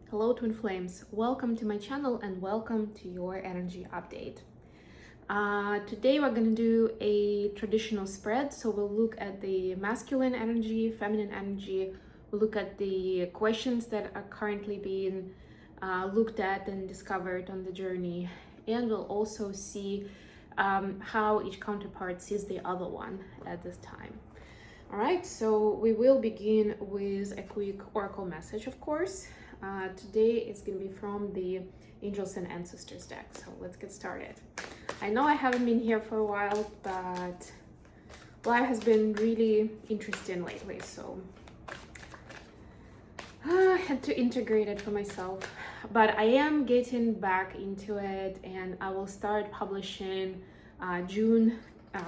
Hello Twin Flames, welcome to my channel and welcome to your energy update. Today we're going to do a traditional spread, so we'll look at the masculine energy, feminine energy, we'll look at the questions that are currently being looked at and discovered on the journey, and we'll also see how each counterpart sees the other one at this time. All right, so we will begin with a quick oracle message, of course. Today is going to be from the Angels and Ancestors deck, so let's get started. I know I haven't been here for a while, but life has been really interesting lately, so I had to integrate it for myself. But I am getting back into it, and I will start publishing June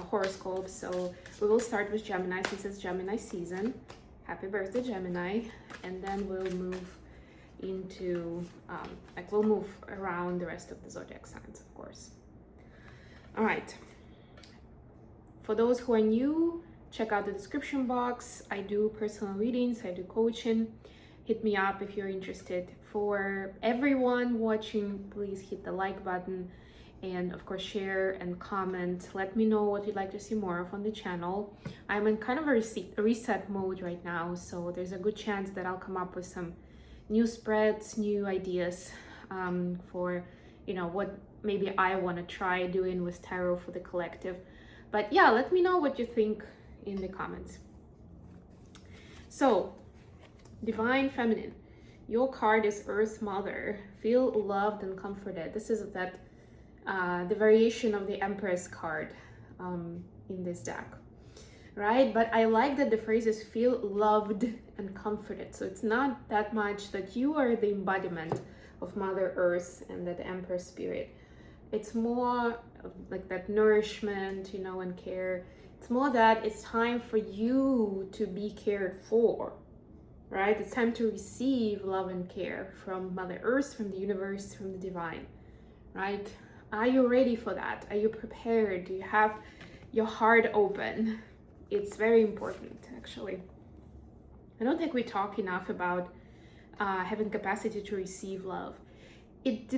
horoscopes. So we will start with Gemini since it's Gemini season. Happy birthday, Gemini! And then we'll move into we'll move around the rest of the zodiac signs, of course. All right, for those who are new, check out the description box. I do personal readings, I do coaching. Hit me up if you're interested. For everyone watching, please hit the like button and of course share and comment. Let me know what you'd like to see more of on the channel. I'm in kind of a reset mode right now, so there's a good chance that I'll come up with some new spreads, new ideas for what maybe I want to try doing with tarot for the collective. But yeah, let me know what you think in the comments. So Divine Feminine, your card is Earth Mother. Feel loved and comforted. This is that the variation of the Empress card in this deck, right? But I like that the phrase is feel loved and comforted. So it's not that much that you are the embodiment of Mother Earth and that Empress spirit. It's more like that nourishment, and care. It's more that it's time for you to be cared for, right? It's time to receive love and care from Mother Earth, from the universe, from the divine, right? Are you ready for that? Are you prepared? Do you have your heart open? It's very important, actually. I don't think we talk enough about having capacity to receive love. It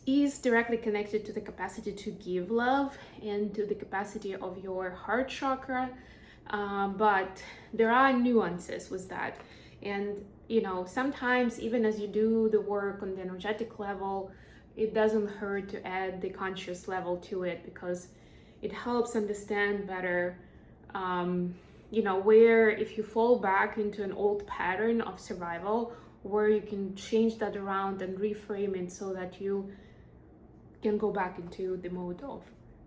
is directly connected to the capacity to give love and to the capacity of your heart chakra, but there are nuances with that. And sometimes even as you do the work on the energetic level, it doesn't hurt to add the conscious level to it, because it helps understand better where, if you fall back into an old pattern of survival, where you can change that around and reframe it so that you can go back into the mode of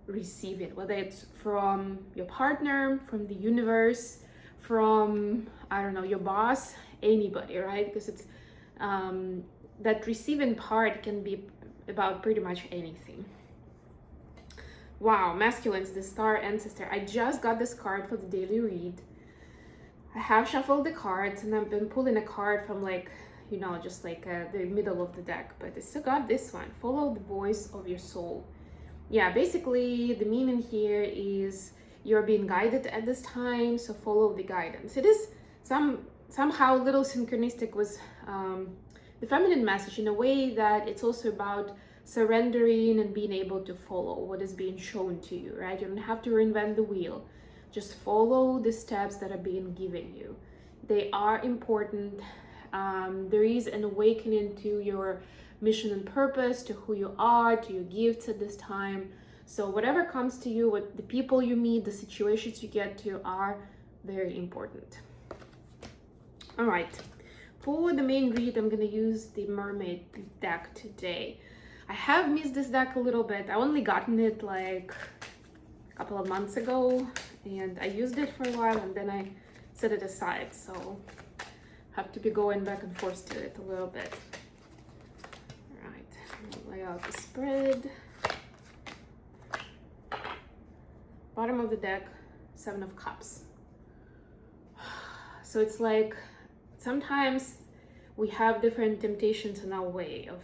receiving, whether it's from your partner, from the universe, from, I don't know, your boss, anybody, right? Because it's that receiving part can be about pretty much anything. Wow, masculines, the star ancestor. I just got this card for the daily read. I have shuffled the cards and I've been pulling a card from just the middle of the deck, but I still got this one. Follow the voice of your soul. Yeah, basically the meaning here is you're being guided at this time, so follow the guidance. It is somehow a little synchronistic with the feminine message, in a way that it's also about surrendering and being able to follow what is being shown to you, right? You don't have to reinvent the wheel. Just follow the steps that are being given you. They are important. There is an awakening to your mission and purpose, to who you are, to your gifts at this time. So whatever comes to you, what the people you meet, the situations you get to are very important. All right, for the main read, I'm gonna use the Mermaid deck today. I have missed this deck a little bit. I only gotten it like a couple of months ago, and I used it for a while and then I set it aside, so have to be going back and forth to it a little bit. All right, lay out the spread. Bottom of the deck, Seven of Cups. So it's like sometimes we have different temptations in our way of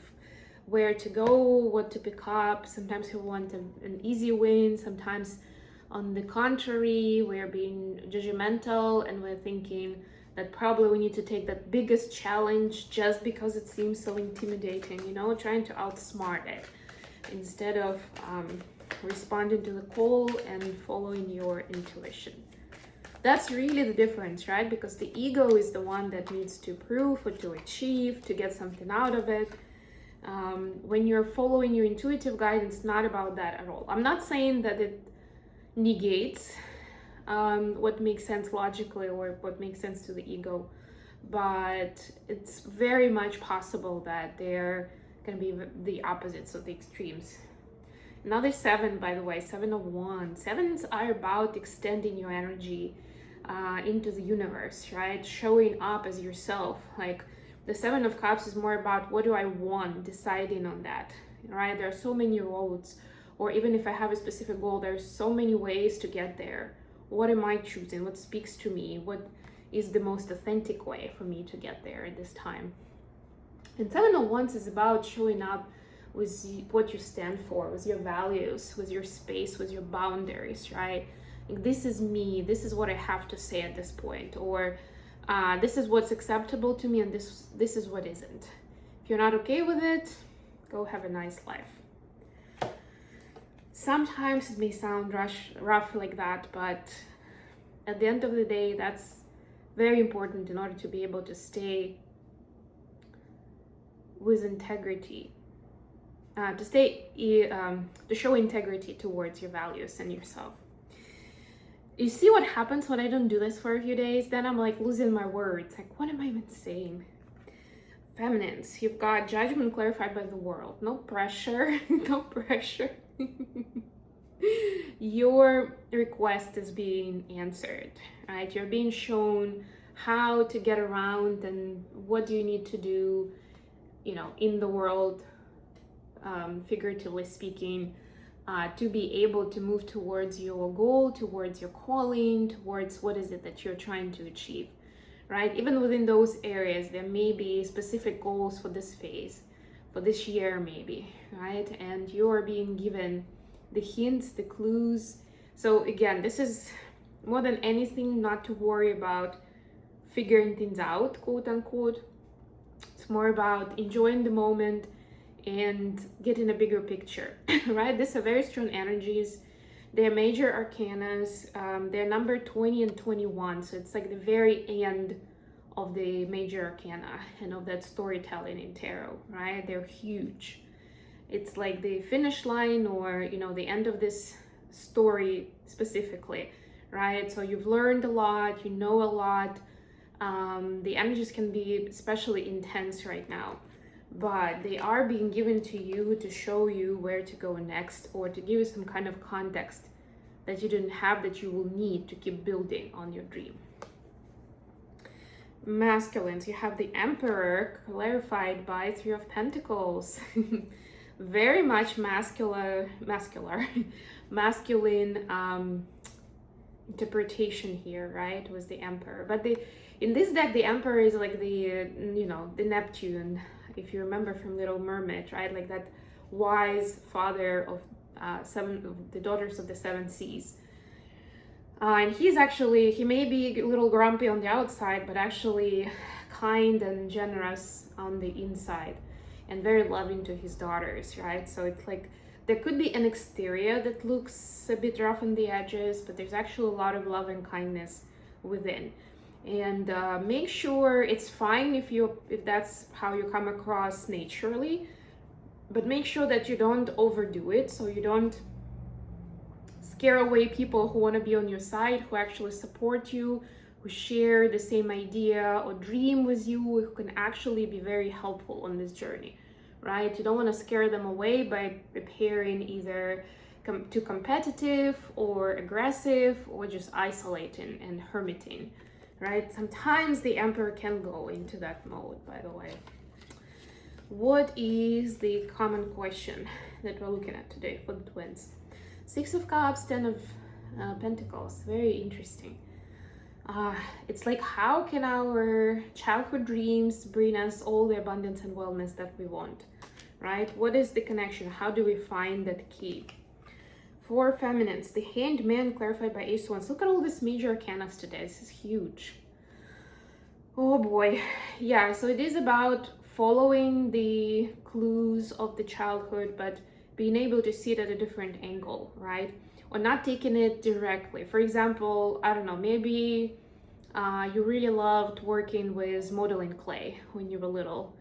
where to go, what to pick up. Sometimes we want an easy win. Sometimes, on the contrary, we're being judgmental and we're thinking that probably we need to take that biggest challenge just because it seems so intimidating, you know, trying to outsmart it instead of responding to the call and following your intuition. That's really the difference, right? Because the ego is the one that needs to prove or to achieve, to get something out of it. When you're following your intuitive guidance, it's not about that at all. I'm not saying that it negates what makes sense logically or what makes sense to the ego, but it's very much possible that they're going to be the opposites of the extremes. Another 7, by the way, 7 of Wands. 7s are about extending your energy into the universe, right? Showing up as yourself. Like the 7 of Cups is more about what do I want, deciding on that, right? There are so many roads, or even if I have a specific goal, there's so many ways to get there. What am I choosing? What speaks to me? What is the most authentic way for me to get there at this time? And 7 of Wands is about showing up with what you stand for, with your values, with your space, with your boundaries, right? Like, this is me, this is what I have to say at this point, or this is what's acceptable to me, and this is what isn't. If you're not okay with it, go have a nice life. Sometimes it may sound rough like that, but at the end of the day, that's very important in order to be able to stay with integrity, to show integrity towards your values and yourself. You see what happens when I don't do this for a few days? Then I'm like losing my words. Like, what am I even saying? Feminines, you've got judgment clarified by the world. No pressure, no pressure. Your request is being answered, right? You're being shown how to get around and what do you need to do, you know, in the world, figuratively speaking, to be able to move towards your goal, towards your calling, towards what is it that you're trying to achieve, right? Even within those areas, there may be specific goals for this phase, for this year maybe, right? And you're being given the hints, the clues. So again, this is more than anything not to worry about figuring things out, quote unquote. It's more about enjoying the moment and getting a bigger picture, right? These are very strong energies. They're major arcanas. They're number 20 and 21. So it's like the very end of the major arcana and of that storytelling in tarot, right? They're huge. It's like the finish line, or, you know, the end of this story specifically, right? So you've learned a lot, you know a lot. The energies can be especially intense right now, but they are being given to you to show you where to go next, or to give you some kind of context that you didn't have, that you will need to keep building on your dream. Masculines, you have the Emperor clarified by 3 of Pentacles. Very much masculine interpretation here, right? Was the Emperor, but in this deck, the Emperor is like the the Neptune, if you remember from Little Mermaid, right? Like that wise father of the daughters of the 7 seas. And he may be a little grumpy on the outside, but actually kind and generous on the inside, and very loving to his daughters, right? So it's like there could be an exterior that looks a bit rough on the edges, but there's actually a lot of love and kindness within. And make sure it's fine if that's how you come across naturally, but make sure that you don't overdo it, so you don't scare away people who want to be on your side, who actually support you, who share the same idea or dream with you, who can actually be very helpful on this journey, right? You don't want to scare them away by appearing either too competitive or aggressive, or just isolating and hermiting, right? Sometimes the Emperor can go into that mode, by the way. What is the common question that we're looking at today for the twins? 6 of Cups, 10 of Pentacles. Very interesting. It's like, how can our childhood dreams bring us all the abundance and wellness that we want, right? What is the connection? How do we find that key? For feminines, the Hanged Man clarified by Ace of Wands. Look at all these major arcanas today. This is huge. Oh boy. Yeah, so it is about following the clues of the childhood, but being able to see it at a different angle, right? Or not taking it directly. For example, I don't know, maybe you really loved working with modeling clay when you were little,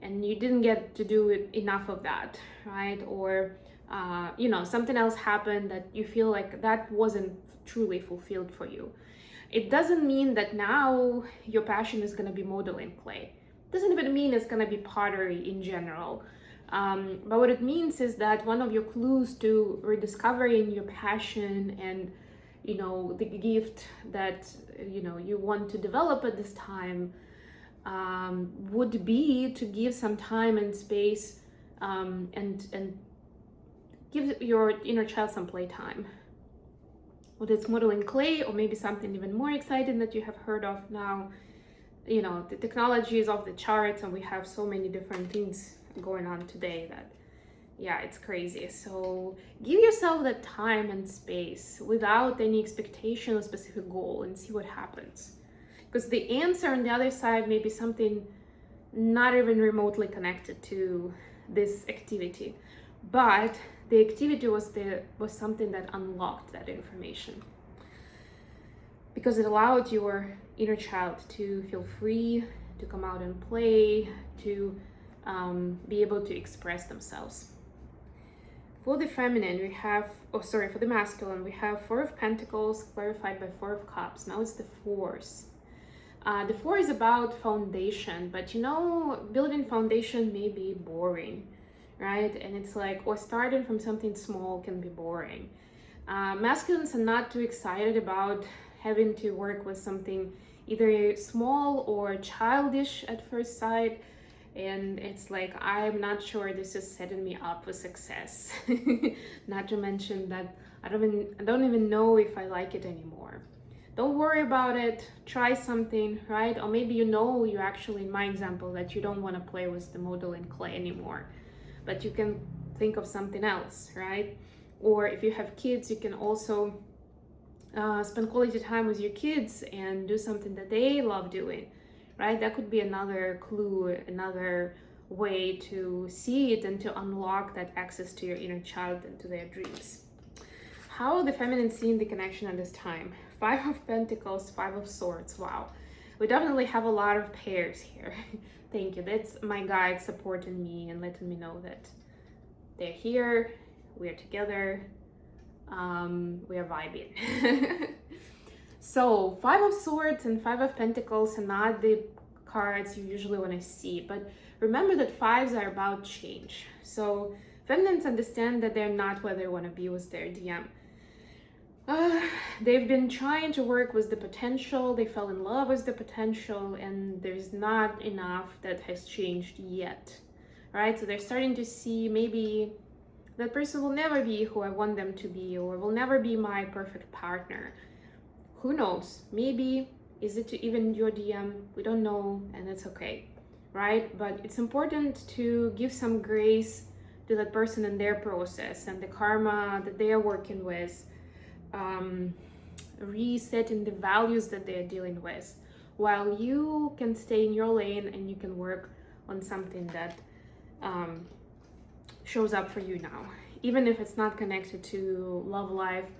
and you didn't get to do it enough of that, right? Or something else happened that you feel like that wasn't truly fulfilled for you. It doesn't mean that now your passion is going to be modeling clay. It doesn't even mean it's going to be pottery in general. But what it means is that one of your clues to rediscovering your passion and the gift that you want to develop at this time would be to give some time and space, and give your inner child some playtime. Whether it's modeling clay or maybe something even more exciting that you have heard of now. The technology is off the charts, and we have so many different things going on today that, yeah, it's crazy. So give yourself that time and space without any expectation or specific goal, and see what happens. Because the answer on the other side may be something not even remotely connected to this activity, but the activity was something that unlocked that information, because it allowed your inner child to feel free, to come out and play, to be able to express themselves. For the feminine, for the masculine, we have Four of Pentacles clarified by Four of Cups. Now it's the Fours. The Four is about foundation, but building foundation may be boring, right? And it's like, or starting from something small can be boring. Masculines are not too excited about having to work with something either small or childish at first sight, and it's like, I'm not sure this is setting me up for success. Not to mention that I don't even know if I like it anymore. Don't worry about it, try something, right? Or maybe you actually, in my example, that you don't want to play with the modeling clay anymore, but you can think of something else, right? Or if you have kids, you can also spend quality time with your kids and do something that they love doing, right? That could be another clue, another way to see it and to unlock that access to your inner child and to their dreams. How are the feminine seeing the connection at this time? Five of Pentacles, Five of Swords. Wow. We definitely have a lot of pairs here. Thank you. That's my guide supporting me and letting me know that they're here, we're together, we are vibing. So Five of Swords and Five of Pentacles are not the cards you usually want to see, but remember that fives are about change. So feminines understand that they're not where they want to be with their DM. They've been trying to work with the potential, they fell in love with the potential, and there's not enough that has changed yet, right? So they're starting to see maybe that person will never be who I want them to be, or will never be my perfect partner. Who knows? Maybe is it even your DM? We don't know, and it's okay, right? But it's important to give some grace to that person in their process and the karma that they are working with, resetting the values that they're dealing with, while you can stay in your lane and you can work on something that shows up for you now, even if it's not connected to love life,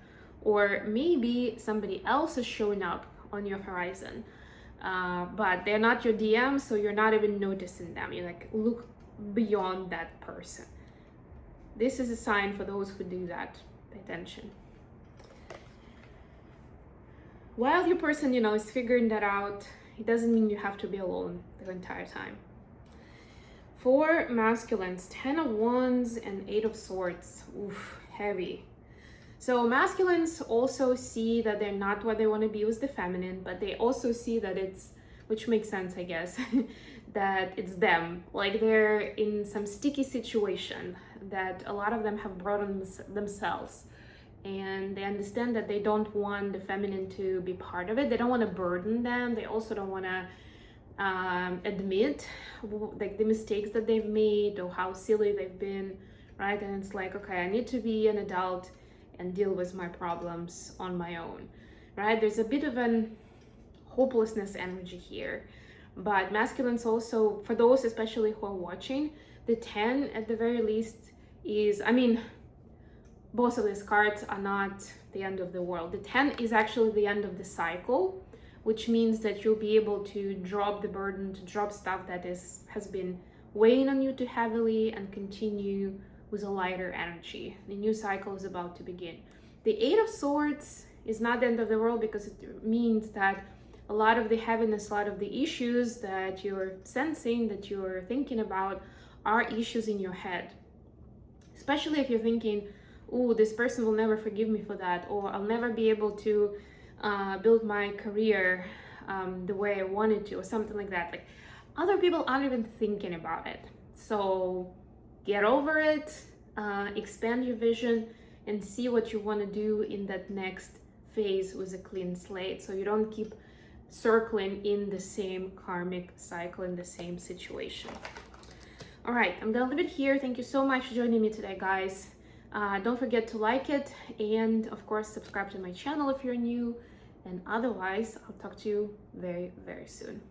or maybe somebody else is showing up on your horizon, but they're not your DM, so you're not even noticing them. You look beyond that person. This is a sign for those who do that. Pay attention. While your person, is figuring that out, it doesn't mean you have to be alone the entire time. For masculines, 10 of Wands and 8 of Swords. Oof, heavy. So masculines also see that they're not what they want to be with the feminine, but they also see that which makes sense, I guess, that it's them. Like they're in some sticky situation that a lot of them have brought on themselves. And they understand that they don't want the feminine to be part of it. They don't want to burden them. They also don't want to admit the mistakes that they've made or how silly they've been, right? And it's like, okay, I need to be an adult and deal with my problems on my own, right? There's a bit of an hopelessness energy here, But masculines also, for those especially who are watching, the 10 at the very least is, I mean, both of these cards are not the end of the world. The 10 is actually the end of the cycle, which means that you'll be able to drop the burden, to drop stuff that has been weighing on you too heavily, and continue with a lighter energy. The new cycle is about to begin. The 8 of Swords is not the end of the world, because it means that a lot of the heaviness, a lot of the issues that you're sensing, that you're thinking about, are issues in your head. Especially if you're thinking, oh, this person will never forgive me for that, or I'll never be able to build my career the way I wanted to, or something like that. Like, other people aren't even thinking about it. So get over it, expand your vision, and see what you want to do in that next phase with a clean slate, so you don't keep circling in the same karmic cycle, in the same situation. All right, I'm gonna leave it here. Thank you so much for joining me today, guys. Don't forget to like it, and of course subscribe to my channel if you're new, and otherwise I'll talk to you very, very soon.